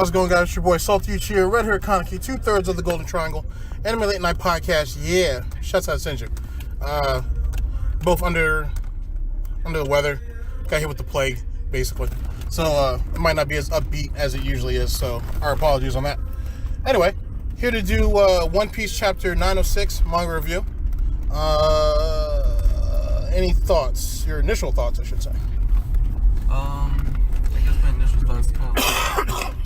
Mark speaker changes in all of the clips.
Speaker 1: How's it going, guys? It's your boy Salty here, Red Hair Kaneki, 2/3 of the Golden Triangle, Anime Late Night Podcast. Yeah, shouts out Senju. Both under the weather, got hit with the plague, basically. So it might not be as upbeat as it usually is. So our apologies on that. Anyway, here to do One Piece chapter 906 manga review. Any thoughts? Your initial thoughts, I should say.
Speaker 2: I guess my initial thoughts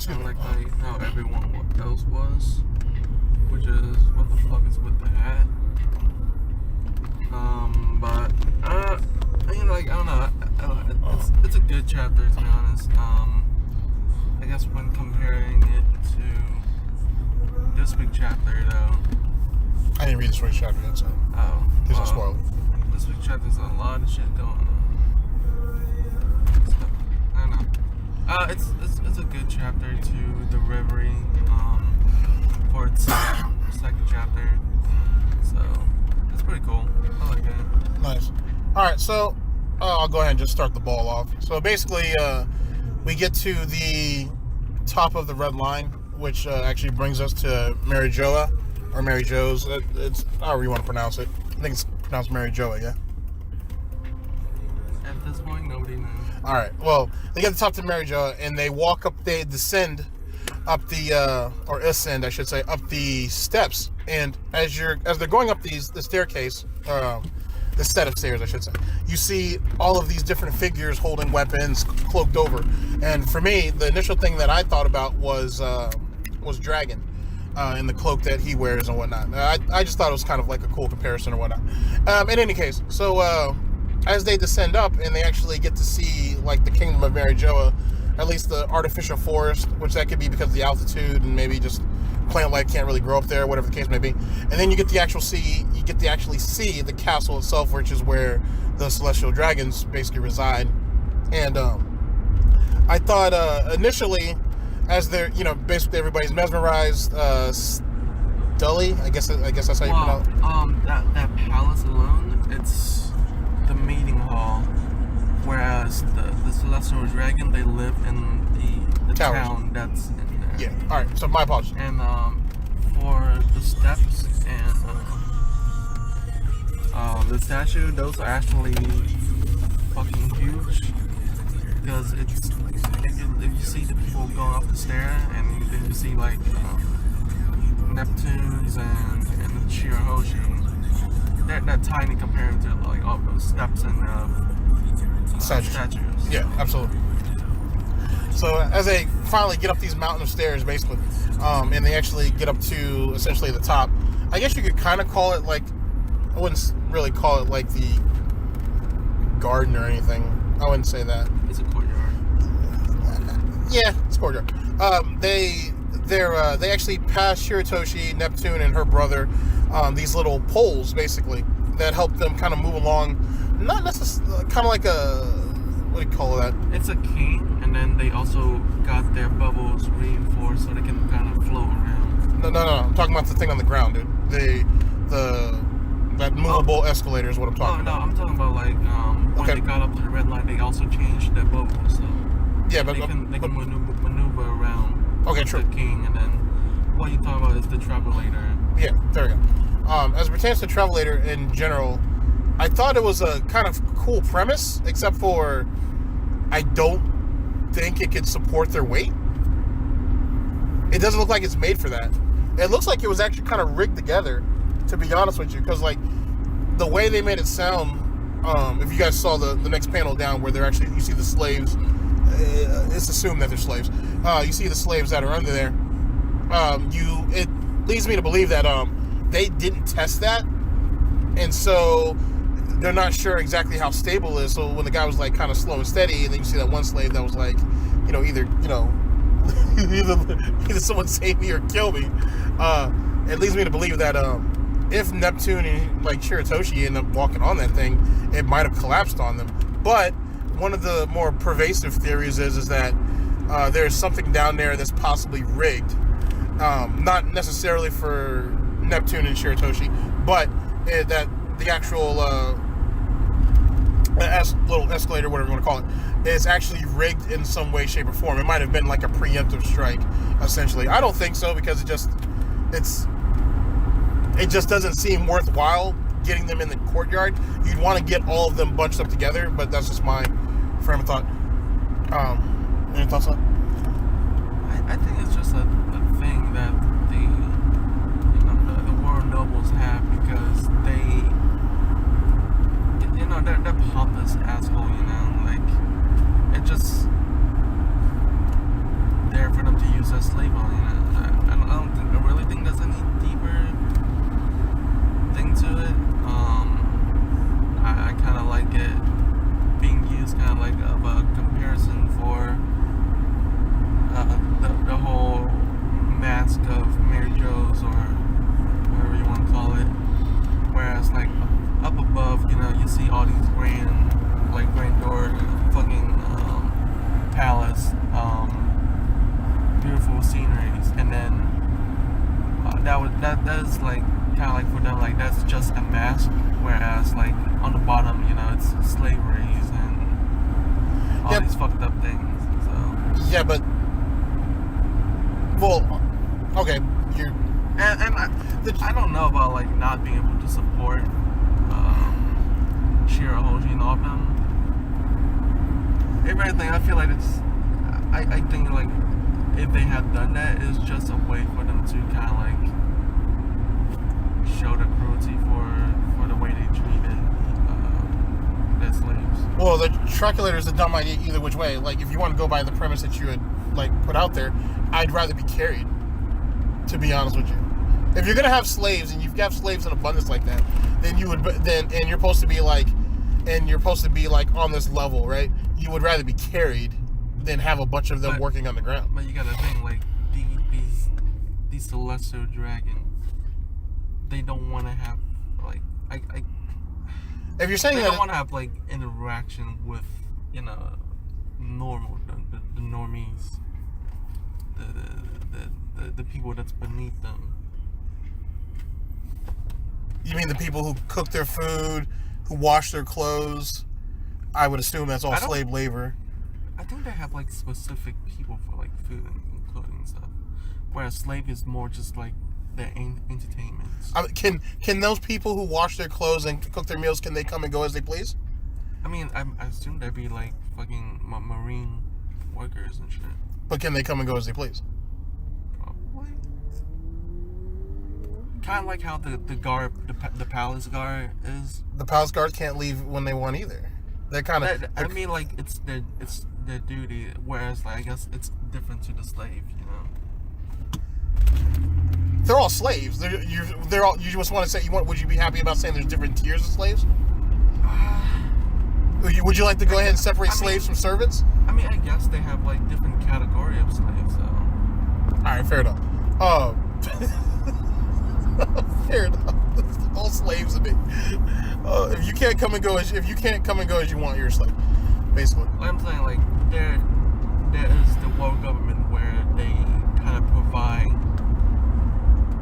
Speaker 2: kind of like how everyone else was, which is what the fuck is with the hat. But I mean, like, I don't know. It's a good chapter, to be honest. I guess when comparing it to this week chapter, though.
Speaker 1: I didn't read this week's chapter yet, so this is spoiled.
Speaker 2: This week's chapter has a lot of shit going on. So, I don't know. It's a good chapter to the Reverie, for its second chapter. So it's pretty cool. I like it.
Speaker 1: Nice. All right, so I'll go ahead and just start the ball off. So basically, we get to the top of the red line, which actually brings us to Mary Joa, or Mary Jo's. It's however you want to pronounce it. I think it's pronounced Mary Joa, yeah?
Speaker 2: At this point, nobody knows.
Speaker 1: All right. Well, they get to the top of Mary Joa, and they walk up. They descend up the, or ascend, I should say, up the steps. And as they're going up the staircase, the set of stairs, I should say, you see all of these different figures holding weapons, cloaked over. And for me, the initial thing that I thought about was Dragon, in the cloak that he wears and whatnot. I just thought it was kind of like a cool comparison or whatnot. In any case, so as they descend up and they actually get to see like the kingdom of Mary Joa, at least the artificial forest, which that could be because of the altitude and maybe just plant life can't really grow up there, whatever the case may be. And then you get to actually see the castle itself, which is where the celestial dragons basically reside. And I thought initially, as they're, basically everybody's mesmerized, Dully, I guess that's how you pronounce it.
Speaker 2: That palace alone, it's the meeting hall, whereas the celestial dragon, they live in the town that's in there.
Speaker 1: Yeah. All right. So my apologies.
Speaker 2: And for the steps and the statue, those are actually fucking huge, because if you see the people going up the stair, and then you see like Neptune's and the Shirahoshi, they're tiny compared to like all those steps and statues.
Speaker 1: Yeah, absolutely. So as they finally get up these mountain of stairs, basically, and they actually get up to essentially the top, I guess you could kind of call it like, I wouldn't really call it like the garden or anything. I wouldn't say that.
Speaker 2: It's a courtyard.
Speaker 1: Yeah, it's a courtyard. They actually pass Shiratoshi, Neptune, and her brother, these little poles basically that help them kind of move along. Not necessarily kind of like a, what do you call that?
Speaker 2: It's a king, and then they also got their bubbles reinforced so they can kind of float around.
Speaker 1: No. I'm talking about the thing on the ground, dude. That movable escalator is what I'm talking about.
Speaker 2: No, I'm talking about like when they got up to the red line, they also changed their bubbles, so
Speaker 1: yeah, but
Speaker 2: they can maneuver around.
Speaker 1: Okay, true.
Speaker 2: The king, and then what you're talking about is the travelator.
Speaker 1: Yeah, there we go. As it pertains to travelator in general, I thought it was a kind of cool premise, except for I don't think it could support their weight. It doesn't look like it's made for that. It looks like it was actually kind of rigged together, to be honest with you, because like the way they made it sound, if you guys saw the next panel down where you see the slaves, it's assumed that they're slaves. You see the slaves that are under there. It leads me to believe that they didn't test that, and so they're not sure exactly how stable it is. So when the guy was like kind of slow and steady, and then you see that one slave that was like, either someone save me or kill me. It leads me to believe that if Neptune and like Shiratoshi end up walking on that thing, it might have collapsed on them. But one of the more pervasive theories is that there's something down there that's possibly rigged, not necessarily for Neptune and Shiratoshi, but that the actual little escalator, whatever you want to call it, is actually rigged in some way, shape, or form. It might have been like a preemptive strike, essentially. I don't think so, because it just doesn't seem worthwhile getting them in the courtyard. You'd want to get all of them bunched up together, but that's just my frame of thought. Any thoughts on it?
Speaker 2: I think it's just a thing that the world nobles have, because they're pompous asshole, like it just there for them to use as slave on, I really think there's any deeper thing to it. I kind of like it being used kind of like of a comparison for the whole mask of Mary Jo's, or whatever you want to call it. Whereas like up above, you see all these grand door fucking palace, beautiful sceneries, and then that's like kind of like for them, like that's just a mask. Whereas like on the bottom, it's slaveries and all these fucked up things. So
Speaker 1: yeah, but well, okay, you're
Speaker 2: and I don't know about like not being able to support Shiro Hoshi and all of them. If anything, I feel like I think like if they had done that, it's just a way for them to kind of like show the cruelty for the way they treated their slaves.
Speaker 1: Well, the truculator is a dumb idea either which way. Like, if you want to go by the premise that you had like put out there, I'd rather be carried, to be honest with you. If you're gonna have slaves and you've got slaves in abundance like that, then you're supposed to be like on this level, right? You would rather be carried than have a bunch of them working on the ground.
Speaker 2: But you gotta think, like these celestial dragons, they don't want to have like
Speaker 1: if you're saying
Speaker 2: they
Speaker 1: that
Speaker 2: don't want to have like interaction with normal the normies, the people that's beneath them.
Speaker 1: You mean the people who cook their food, who wash their clothes? I would assume that's all slave labor.
Speaker 2: I think they have like specific people for like food and clothing and stuff, whereas slave is more just like their entertainment.
Speaker 1: Can those people who wash their clothes and cook their meals, can they come and go as they please?
Speaker 2: I mean, I assume they'd be like fucking marine workers and shit.
Speaker 1: But can they come and go as they please?
Speaker 2: Probably. Kind of like how the guard, the palace guard is.
Speaker 1: The palace guards can't leave when they want either. They're kind of.
Speaker 2: I mean, like it's their duty. Whereas, like, I guess it's different to the slave.
Speaker 1: They're all slaves. They're all. You just want to say would you be happy about saying there's different tiers of slaves? Would you like to go ahead and separate slaves from servants?
Speaker 2: I mean, I guess they have like different category of slaves. So.
Speaker 1: All right, fair enough. Fair enough. All slaves of me. If you can't come and go as you want, you're a slave, basically.
Speaker 2: I'm saying, like, there is the world government where they kind of provide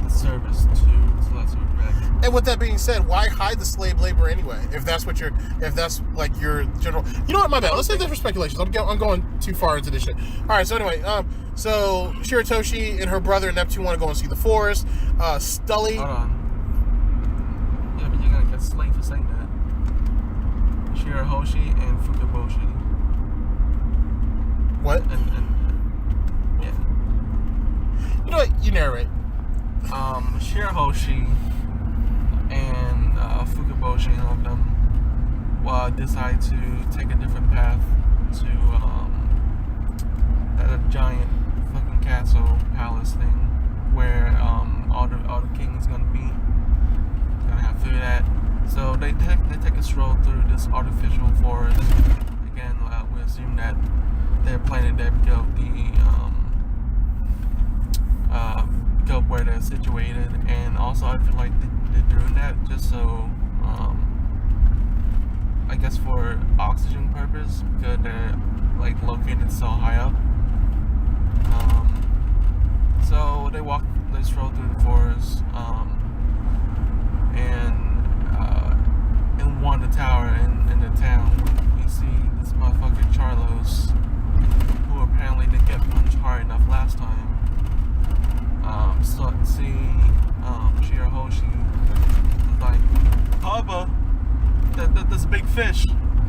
Speaker 2: the service to Celestial Dragon.
Speaker 1: And with that being said, why hide the slave labor anyway? If that's like your general, you know what? My bad. Let's save that for speculations. I'm going too far into this shit. All right. So anyway, so Shiratoshi and her brother Neptune want to go and see the forest. Stully.
Speaker 2: Hold on. Yeah, but you're gonna get slain for saying that. Shirahoshi and Fukaboshi.
Speaker 1: What?
Speaker 2: And yeah.
Speaker 1: You know what? You narrate.
Speaker 2: Shirahoshi and Fukaboshi and all of them decide to take a different path to that giant fucking castle palace thing where all the king's gonna be. Gonna have food at. So they take a stroll through this artificial forest. Again, we assume that they're planning to go go where they're situated, and also I feel like they're doing that just so I guess for oxygen purpose, because they're like located so high up. So they stroll through the forest, and in one of the tower in the town, we see this motherfucker motherfucking Charlos, who apparently didn't get punched hard enough last time. So seeing Shirahoshi was like, Hubba, this big fish,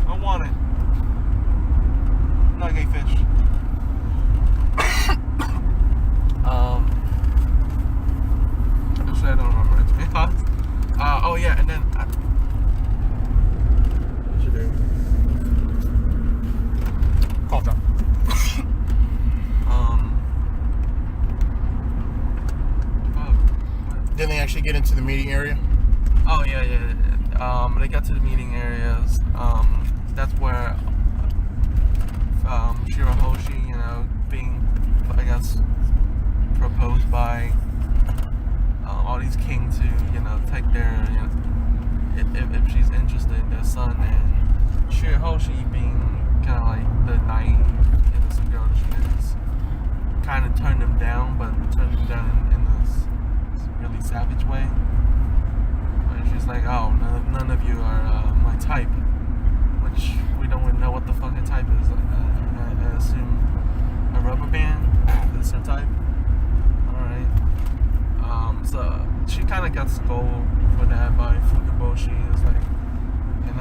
Speaker 2: I want it. Not a gay fish. Actually, I don't remember it, to be honest. Oh yeah, and then what you do?
Speaker 1: Call drop. Didn't they actually get into the meeting area?
Speaker 2: Oh yeah. They got to the meeting areas. That's where Shirahoshi, being, I guess, proposed by all these kings to, take their, if she's interested in their son, and Shirahoshi being kind of like the naive, innocent girl that she is, kind of turned him down, but turned him down in this really savage way. Where she's like, oh, none of you are my type, which we don't even know what the fucking type is. I assume a rubber band is her type. Alright. So she kind of got scolded for that by Fukaboshi, it's like,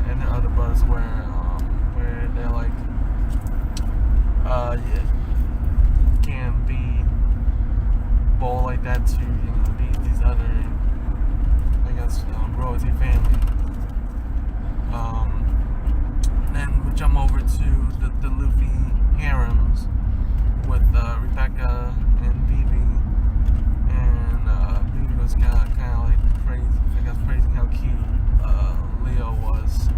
Speaker 2: and her other brothers, where they're like, you can't be bold like that to, these other, I guess, royalty family. Then we jump over to the Luffy harems with Rebecca and Vivi, and Vivi was kind of like praising how cute Leo was.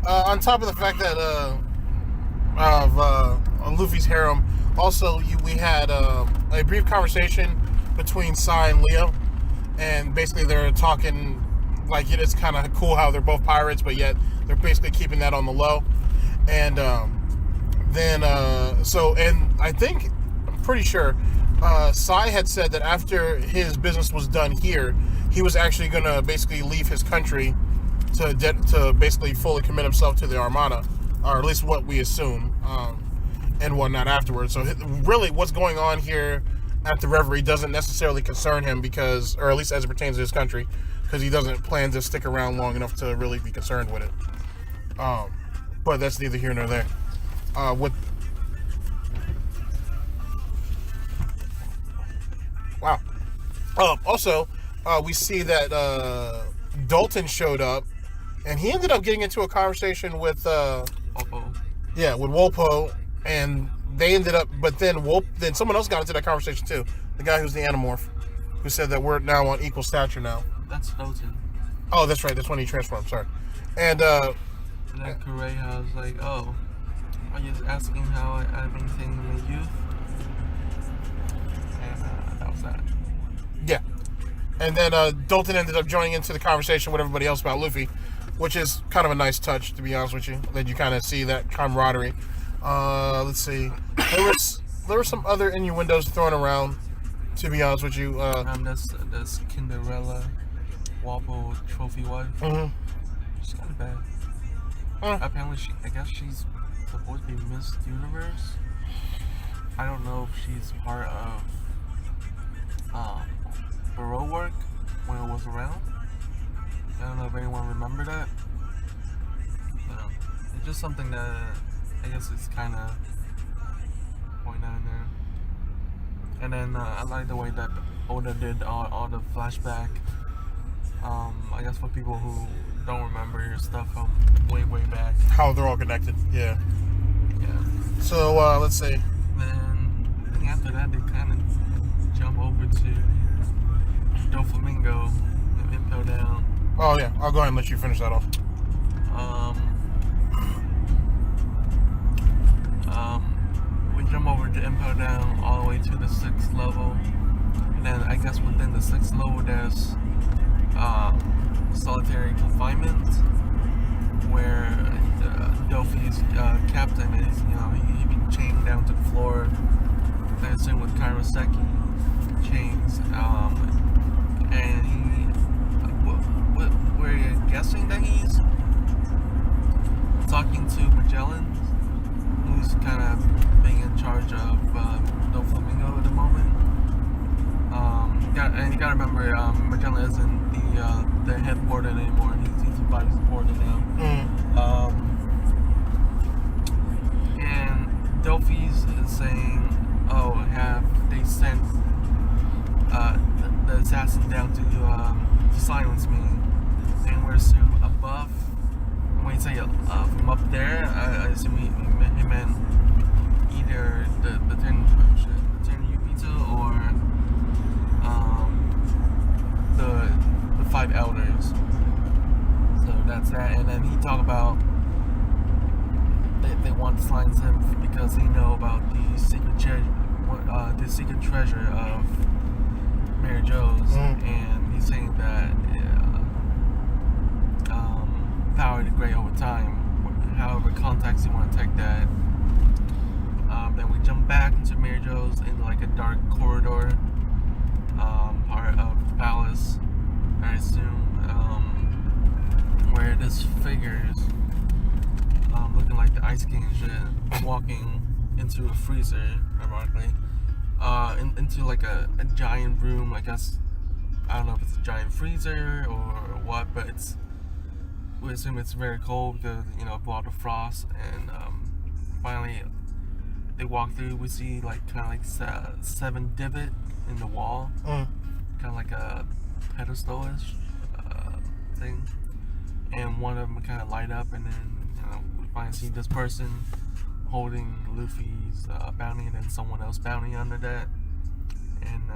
Speaker 1: On top of the fact that of Luffy's harem, also we had a brief conversation between Sai and Leo, and basically they're talking like it's kind of cool how they're both pirates, but yet they're basically keeping that on the low. And then I think, I'm pretty sure, Sai had said that after his business was done here, he was actually going to basically leave his country to basically fully commit himself to the Armada, or at least what we assume, and whatnot afterwards. So really what's going on here at the Reverie doesn't necessarily concern him, because, or at least as it pertains to his country, because he doesn't plan to stick around long enough to really be concerned with it. But that's neither here nor there. Wow. Also, we see that Dalton showed up, and he ended up getting into a conversation with
Speaker 2: Wolpo.
Speaker 1: Yeah, with Wolpo, and they ended up, but then someone else got into that conversation too. The guy who's the Animorph, who said that we're now on equal stature now.
Speaker 2: That's Dalton.
Speaker 1: Oh, that's right. That's when he transformed. Sorry. And
Speaker 2: then Kureha was like, "Oh, are you just asking how I've been thinking in my youth?" And that was that.
Speaker 1: Yeah. And then Dalton ended up joining into the conversation with everybody else about Luffy, which is kind of a nice touch, to be honest with you. That you kind of see that camaraderie. Let's see. There were some other innuendos thrown around, to be honest with you.
Speaker 2: That's Cinderella, Wobble trophy wife.
Speaker 1: Mm-hmm.
Speaker 2: She's kind of bad. Apparently, I guess she's supposed to be Miss Universe. I don't know if she's part of Baroque work when it was around. I don't know if anyone remember that. It's just something that I guess is kind of pointed out in there. And then I like the way that Oda did all the flashback. I guess for people who don't remember your stuff from way back.
Speaker 1: How they're all connected. Yeah.
Speaker 2: Yeah.
Speaker 1: So let's see.
Speaker 2: Then I think after that they kind of jump over to Doflamingo and Impel Down.
Speaker 1: Oh yeah, I'll go ahead and let you finish that off.
Speaker 2: We jump over to Impel Down all the way to the 6th level, and then I guess within the 6th level there's solitary confinement, where Dofi's captain is, he being chained down to the floor. I assume with Kairoseki chains, and we're guessing that he's talking to Magellan, who's kind of being in charge of Doflamingo at the moment. And you gotta remember, Magellan isn't the head warden anymore. He's the vice warden now. And Dofi's saying, "Oh, have they sent the assassin down to silence me?" And we're assumed above. When you say from up there, I assume he meant either the 10 Yubito or the 5 elders. So that's that. And then he talked about they want to silence him because they know about the secret treasure of Mary Jo's, and he's saying that power degrade over time. However, contacts you want to take that. Then we jump back into Mary Jo's into like a dark corridor part of the palace, I assume, where this figures looking like the Ice King and shit, walking into a freezer, ironically, into like a giant room. I guess, I don't know if it's a giant freezer or what, but we assume it's very cold because, of all the frost. And finally they walk through, we see like kind of like 7 divot in the wall, kind of like a pedestal-ish thing, and one of them kind of light up, and then we finally see this person holding Luffy's bounty, and then someone else bounty under that, and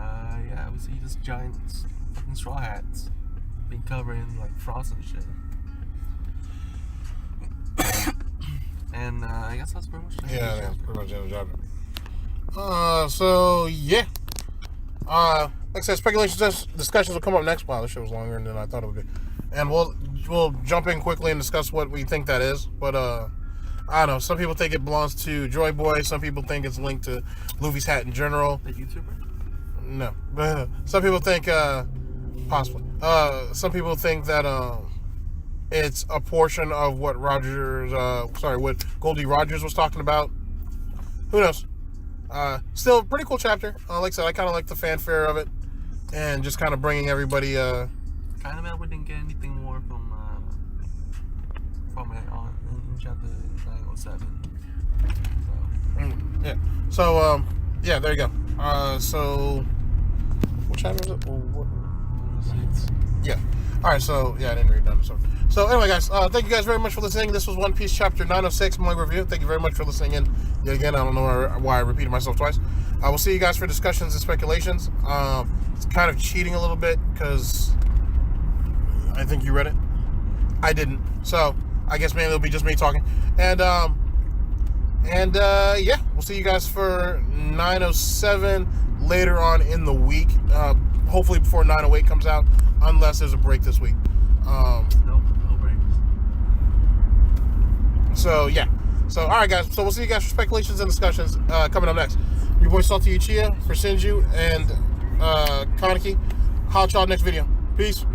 Speaker 2: we see this giant fucking straw hats being covered in like frost and shit. And I guess that's pretty much it.
Speaker 1: Yeah, that's pretty much the job. So yeah. Like I said, speculations discussions will come up next. Wow, this shit was longer than I thought it would be. And we'll jump in quickly and discuss what we think that is. But I don't know. Some people think it belongs to Joy Boy. Some people think it's linked to Luffy's hat in general.
Speaker 2: The YouTuber?
Speaker 1: No. Some people think possibly. Some people think that it's a portion of what what Goldie Rogers was talking about. Who knows? Still a pretty cool chapter. Like I said, I kind of like the fanfare of it, and just kind of bringing everybody. Kind
Speaker 2: of mad we didn't get anything more from it on in chapter 907.
Speaker 1: So there you go. So what chapter is it? Yeah. All right. So I didn't read down this one. So anyway, guys, thank you guys very much for listening. This was One Piece chapter 906 Manga review. Thank you very much for listening in. Yet again, I don't know why I repeated myself twice. I will see you guys for discussions and speculations. It's kind of cheating a little bit because I think you read it. I didn't. So I guess maybe it'll be just me talking. And we'll see you guys for 907 later on in the week. Hopefully before 908 comes out, unless there's a break this week.
Speaker 2: No breaks.
Speaker 1: So all right, guys. So we'll see you guys for speculations and discussions coming up next. Your boy Salty Uchiha for Sinju and Kaneki. Holla at y'all next video. Peace.